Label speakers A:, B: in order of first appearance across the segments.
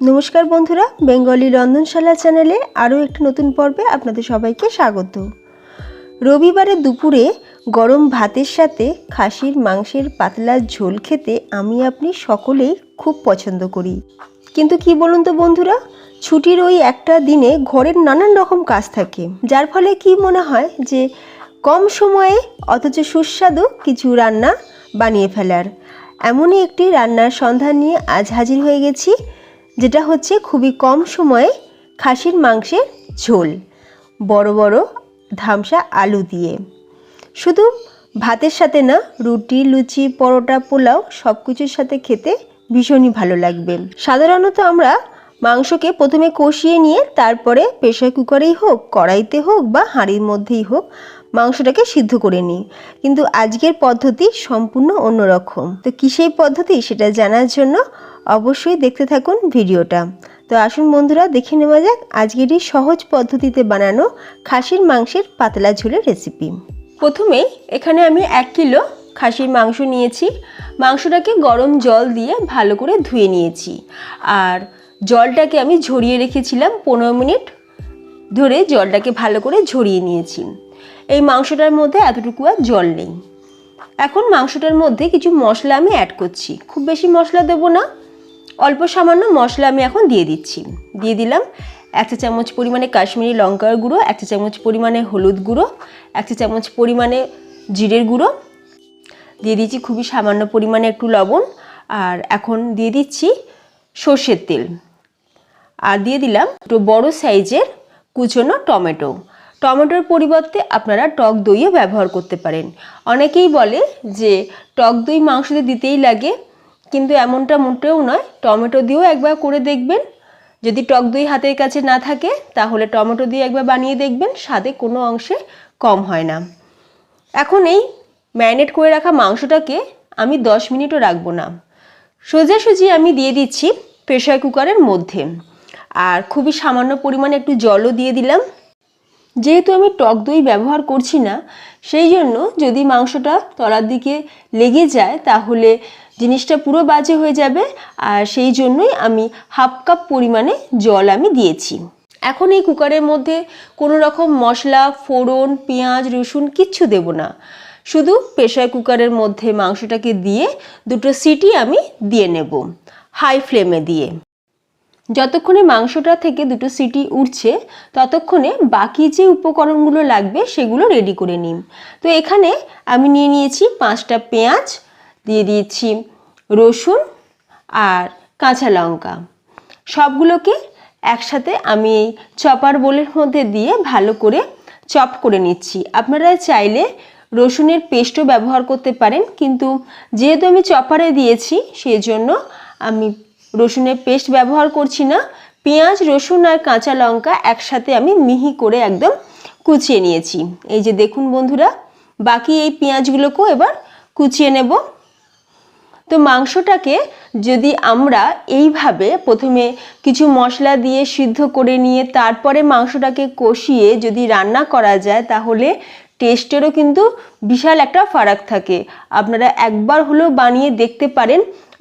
A: নমস্কার বন্ধুরা, বেঙ্গলি রন্ধনশালা চ্যানেলে আরও একটি নতুন পর্বে আপনাদের সবাইকে স্বাগত। রবিবারের দুপুরে গরম ভাতের সাথে খাসির মাংসের পাতলা ঝোল খেতে আমি আপনি সকলেই খুব পছন্দ করি। কিন্তু কি বলুন তো বন্ধুরা, ছুটির ওই একটা দিনে ঘরের নানান রকম কাজ থাকে, যার ফলে কি মনে হয় যে কম সময়ে অথচ সুস্বাদু কিছু রান্না বানিয়ে ফেলার। এমনই একটি রান্নার সন্ধান নিয়ে আজ হাজির হয়ে গেছি, যেটা হচ্ছে খুবই কম সময়ে খাসির মাংসের ঝোল, বড় বড় ধামসা আলু দিয়ে। শুধু ভাতের সাথে না, রুটি, লুচি, পরোটা, পোলাও সব কিছুর সাথে খেতে ভীষণই ভালো লাগবে। সাধারণত আমরা মাংসকে প্রথমে কষিয়ে নিয়ে তারপরে প্রেসার কুকারেই হোক, কড়াইতে হোক বা হাঁড়ির মধ্যেই হোক মাংসটাকে সিদ্ধ করে নিই, কিন্তু আজকের পদ্ধতি সম্পূর্ণ অন্যরকম। তো কী সেই পদ্ধতি সেটা জানার জন্য অবশ্যই দেখতে থাকুন ভিডিওটা। তো আসুন বন্ধুরা, দেখে নেওয়া যাক আজকের এই সহজ পদ্ধতিতে বানানো খাসির মাংসের পাতলা ঝোলের রেসিপি। প্রথমেই এখানে আমি 1 কিলো খাসির মাংস নিয়েছি। মাংসটাকে গরম জল দিয়ে ভালো করে ধুয়ে নিয়েছি, আর জলটাকে আমি ঝরিয়ে রেখেছিলাম 15 মিনিট ধরে। জলটাকে ভালো করে ঝরিয়ে নিয়েছি। এই মাংসটার মধ্যে এতটুকু আর জল নেই। এখন মাংসটার মধ্যে কিছু মশলা আমি অ্যাড করছি। খুব বেশি মশলা দেবো না, অল্প সামান্য মশলা আমি এখন দিয়ে দিচ্ছি। দিয়ে দিলাম 1 চা চামচ পরিমাণে কাশ্মীরি লঙ্কার গুঁড়ো, 1 চা চামচ পরিমাণে হলুদ গুঁড়ো, 1 চা চামচ পরিমাণে জিরের গুঁড়ো, দিয়ে দিচ্ছি খুবই সামান্য পরিমাণে একটু লবণ, আর এখন দিয়ে দিচ্ছি সর্ষের তেল, আর দিয়ে দিলাম একটু বড় সাইজের কুচনো টমেটো। টমেটোর পরিবর্তে আপনারা টক দইও ব্যবহার করতে পারেন। অনেকেই বলে যে টক দই মাংসতে দিতেই লাগে, কিন্তু এমনটা মোটেও নয়। টমেটো দিয়েও একবার করে দেখবেন। যদি টক দই হাতের কাছে না থাকে তাহলে টমেটো দিয়ে একবার বানিয়ে দেখবেন, স্বাদে কোনো অংশে কম হয় না। এখন এই ম্যারিনেট করে রাখা মাংসটাকে আমি 10 মিনিটও রাখবো না, সোজাসুজি আমি দিয়ে দিচ্ছি প্রেসার কুকারের মধ্যে। আর খুবই সামান্য পরিমাণে একটু জলও দিয়ে দিলাম। যেহেতু আমি টক দই ব্যবহার করছি না, সেই জন্য যদি মাংসটা তলার দিকে লেগে যায় তাহলে জিনিসটা পুরো বাজে হয়ে যাবে, আর সেই জন্যই আমি হাফ কাপ পরিমাণে জল আমি দিয়েছি। এখন এই কুকারের মধ্যে কোনো রকম মশলা, ফোড়ন, পেঁয়াজ, রসুন কিচ্ছু দেব না। শুধু প্রেসার কুকারের মধ্যে মাংসটাকে দিয়ে 2টো সিটি আমি দিয়ে নেব হাই ফ্লেমে দিয়ে। যতক্ষণে মাংসটা থেকে 2টো সিটি উঠছে ততক্ষণে বাকি যে উপকরণগুলো লাগবে সেগুলো রেডি করে নিন। তো এখানে আমি নিয়ে নিয়েছি 5টা পেঁয়াজ, দিয়ে দিয়েছি রসুন আর কাঁচা লঙ্কা। সবগুলোকে একসাথে আমি এই চপার বোলের মধ্যে দিয়ে ভালো করে চপ করে নিচ্ছি। আপনারা চাইলে রসুনের পেস্টও ব্যবহার করতে পারেন, কিন্তু যেহেতু আমি চপারে দিয়েছি সেই জন্য আমি রসুনের পেস্ট ব্যবহার করছি না। পেঁয়াজ, রসুন আর কাঁচা লঙ্কা একসাথে আমি মিহি করে একদম কুচিয়ে নিয়েছি। এই যে দেখুন বন্ধুরা, বাকি এই পেঁয়াজগুলোকেও এবার কুচিয়ে নেব। তো মাংসটাকে যদি আমরা এইভাবে প্রথমে কিছু মশলা দিয়ে সিদ্ধ করে নিয়ে তারপরে মাংসটাকে কষিয়ে যদি রান্না করা যায় তাহলে টেস্টেরও কিন্তু বিশাল একটা ফারাক থাকে। আপনারা একবার হলেও বানিয়ে দেখতে পারেন,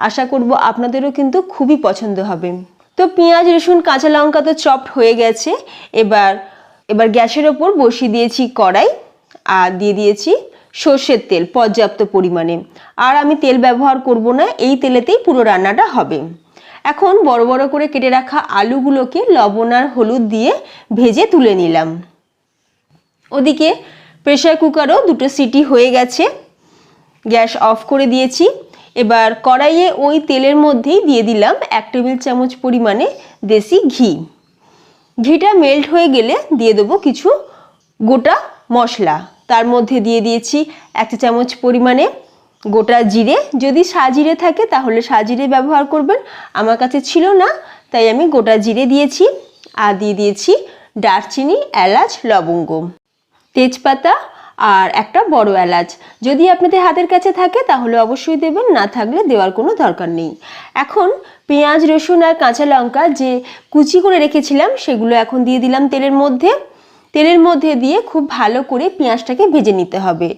A: আশা করব আপনাদেরও কিন্তু খুবই পছন্দ হবে। তো পেঁয়াজ, রসুন, কাঁচা লঙ্কা তো চপড হয়ে গেছে। এবার গ্যাসের ওপর বসিয়ে দিয়েছি কড়াই, আর দিয়ে দিয়েছি সর্ষের তেল পর্যাপ্ত পরিমাণে। আর আমি তেল ব্যবহার করব না, এই তেলেতেই পুরো রান্নাটা হবে। এখন বড় বড় করে কেটে রাখা আলুগুলোকে লবণ আর হলুদ দিয়ে ভেজে তুলে নিলাম। ওদিকে প্রেসার কুকারও 2টো সিটি হয়ে গেছে, গ্যাস অফ করে দিয়েছি। এবার কড়াইয়ে ওই তেলের মধ্যেই দিয়ে দিলাম 1 টেবিল চামচ পরিমাণে দেশি ঘি। ঘিটা মেল্ট হয়ে গেলে দিয়ে দেবো কিছু গোটা মশলা। তার মধ্যে দিয়ে দিয়েছি 1 চা চামচ পরিমাণে গোটা জিরে। যদি সাজিরে থাকে তাহলে সাজিরে ব্যবহার করবেন, আমার কাছে ছিল না তাই আমি গোটা জিরে দিয়েছি। আর দিয়ে দিয়েছি দারচিনি, এলাচ, লবঙ্গ, তেজপাতা আর একটা বড় এলাচ। যদি আপনাদের হাতের কাছে থাকে তাহলে অবশ্যই দেবেন, না থাকলে দেওয়ার কোনো দরকার নেই। এখন পেঁয়াজ, রসুন আর কাঁচা লঙ্কা যে কুচি করে রেখেছিলাম সেগুলো এখন দিয়ে দিলাম তেলের মধ্যে। তেলের মধ্যে দিয়ে খুব ভালো করে পেঁয়াজটাকে ভেজে নিতে হবে।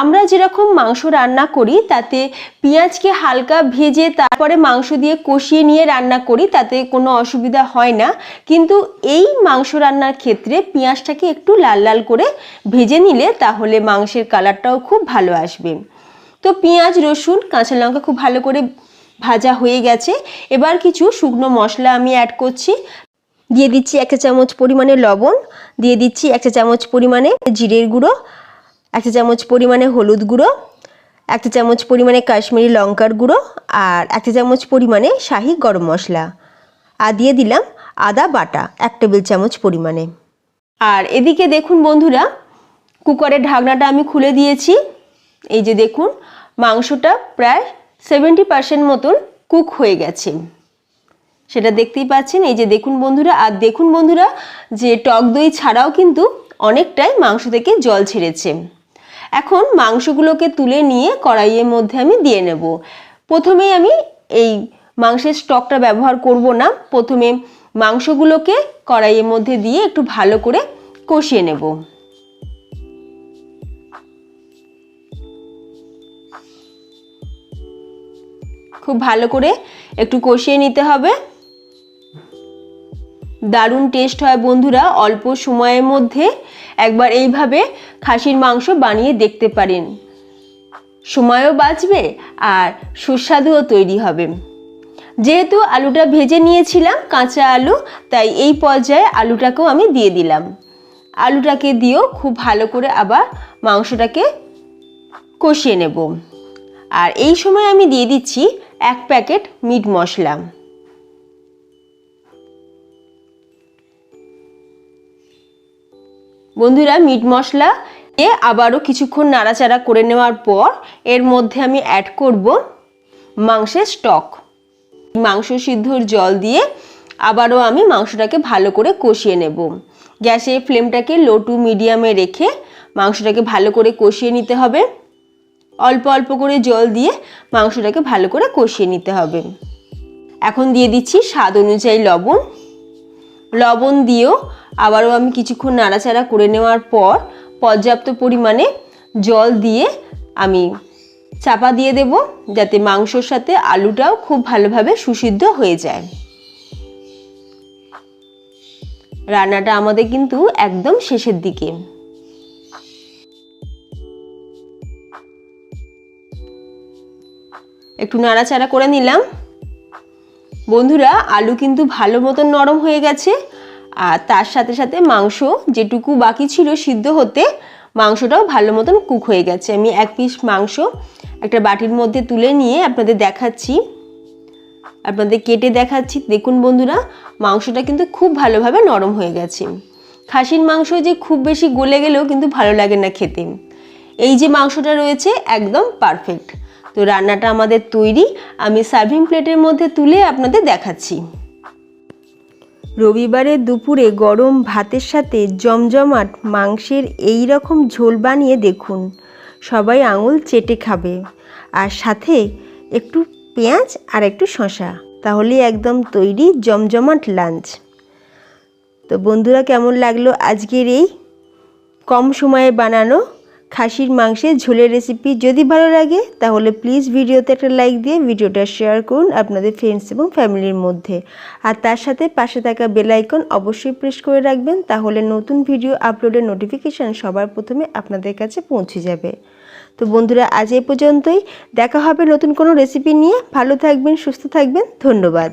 A: আমরা যেরকম মাংস রান্না করি তাতে পেঁয়াজকে হালকা ভেজে তারপরে মাংস দিয়ে কষিয়ে নিয়ে রান্না করি, তাতে কোনো অসুবিধা হয় না। কিন্তু এই মাংস রান্নার ক্ষেত্রে পেঁয়াজটাকে একটু লাল লাল করে ভেজে নিলে তাহলে মাংসের কালারটাও খুব ভালো আসবে। তো পেঁয়াজ, রসুন, কাঁচা লঙ্কা খুব ভালো করে ভাজা হয়ে গেছে। এবার কিছু শুকনো মশলা আমি অ্যাড করছি। দিয়ে দিচ্ছি 1 চা চামচ পরিমাণে লবণ, দিয়ে দিচ্ছি 1 চা চামচ পরিমাণে জিরের গুঁড়ো, 1 চা চামচ পরিমাণে হলুদ গুঁড়ো, 1 চা চামচ পরিমাণে কাশ্মীরি লঙ্কার গুঁড়ো আর 1 চা চামচ পরিমাণে শাহি গরম মশলা। আর দিয়ে দিলাম আদা বাটা 1 টেবিল চামচ পরিমাণে। আর এদিকে দেখুন বন্ধুরা, কুকারের ঢাকনাটা আমি খুলে দিয়েছি। এই যে দেখুন, মাংসটা প্রায় 70% মতন কুক হয়ে গেছে, সেটা দেখতেই পাচ্ছেন। এই যে দেখুন বন্ধুরা, আর দেখুন বন্ধুরা যে টক দই ছাড়াও কিন্তু অনেকটাই মাংস থেকে জল ছেড়েছে। এখন মাংসগুলোকে তুলে নিয়ে কড়াইয়ের মধ্যে আমি দিয়ে নেব। প্রথমেই আমি এই মাংসের স্টকটা ব্যবহার করব না, প্রথমে মাংসগুলোকে কড়াইয়ের মধ্যে দিয়ে একটু ভালো করে কষিয়ে নেব। খুব ভালো করে একটু কষিয়ে নিতে হবে। দারুণ টেস্ট হয় বন্ধুরা, অল্প সময়ের মধ্যে একবার এইভাবে খাসির মাংস বানিয়ে দেখতে পারেন। সময়ও বাঁচবে আর সুস্বাদুও তৈরি হবে। যেহেতু আলুটা ভেজে নিয়েছিলাম, কাঁচা আলু, তাই এই পর্যায়ে আলুটাকেও আমি দিয়ে দিলাম। আলুটাকে দিয়েও খুব ভালো করে আবার মাংসটাকে কষিয়ে নেব। আর এই সময় আমি দিয়ে দিচ্ছি 1 প্যাকেট মিট মশলা। বন্ধুরা, মিট মশলা দিয়ে আবারও কিছুক্ষণ নাড়াচাড়া করে নেওয়ার পর এর মধ্যে আমি অ্যাড করব মাংসের স্টক। মাংস সিদ্ধর জল দিয়ে আবারও আমি মাংসটাকে ভালো করে কষিয়ে নেব। গ্যাসের ফ্লেমটাকে লো টু মিডিয়ামে রেখে মাংসটাকে ভালো করে কষিয়ে নিতে হবে। অল্প অল্প করে জল দিয়ে মাংসটাকে ভালো করে কষিয়ে নিতে হবে। এখন দিয়ে দিচ্ছি স্বাদ অনুযায়ী লবণ। লবণ দিয়েও আবারও আমি কিছুক্ষণ নাড়াচাড়া করে নেওয়ার পর পর্যাপ্ত পরিমাণে জল দিয়ে আমি চাপা দিয়ে দেব, যাতে মাংসর সাথে আলুটাও খুব ভালোভাবে সুসিদ্ধ হয়ে যায়। রান্নাটা আমাদের কিন্তু একদম শেষের দিকে। একটু নাড়াচাড়া করে নিলাম। বন্ধুরা, আলু কিন্তু ভালো মতন নরম হয়ে গেছে, আর তার সাথে সাথে মাংস যেটুকু বাকি ছিল সিদ্ধ হতে, মাংসটাও ভালো মতন কুক হয়ে গেছে। আমি 1 পিস মাংস একটা বাটির মধ্যে তুলে নিয়ে আপনাদের দেখাচ্ছি, আপনাদের কেটে দেখাচ্ছি। দেখুন বন্ধুরা, মাংসটা কিন্তু খুব ভালোভাবে নরম হয়ে গেছে। খাসির মাংস যে খুব বেশি গলে গেলেও কিন্তু ভালো লাগে না খেতে। এই যে মাংসটা রয়েছে একদম পারফেক্ট। তো রান্নাটা আমাদের তৈরি। আমি সার্ভিং প্লেটের মধ্যে তুলে আপনাদের দেখাচ্ছি। রবিবারের দুপুরে গরম ভাতের সাথে জমজমাট মাংসের এই রকম ঝোল বানিয়ে দেখুন, সবাই আঙুল চেটে খাবে। আর সাথে একটু পেঁয়াজ আর একটু শসা, তাহলে একদম তৈরি জমজমাট লাঞ্চ। তো বন্ধুরা, কেমন লাগলো আজকের এই কম সময়ে বানানো খাসির মাংসের ঝোলের রেসিপি? যদি ভালো লাগে তাহলে প্লিজ ভিডিওতে একটা লাইক দিয়ে ভিডিওটা শেয়ার করুন আপনাদের ফ্রেন্ডস এবং ফ্যামিলির মধ্যে। আর তার সাথে পাশে থাকা বেল আইকন অবশ্যই প্রেস করে রাখবেন, তাহলে নতুন ভিডিও আপলোডের নোটিফিকেশান সবার প্রথমে আপনাদের কাছে পৌঁছে যাবে। তো বন্ধুরা, আজ এই পর্যন্তই। দেখা হবে নতুন কোনো রেসিপি নিয়ে। ভালো থাকবেন, সুস্থ থাকবেন। ধন্যবাদ।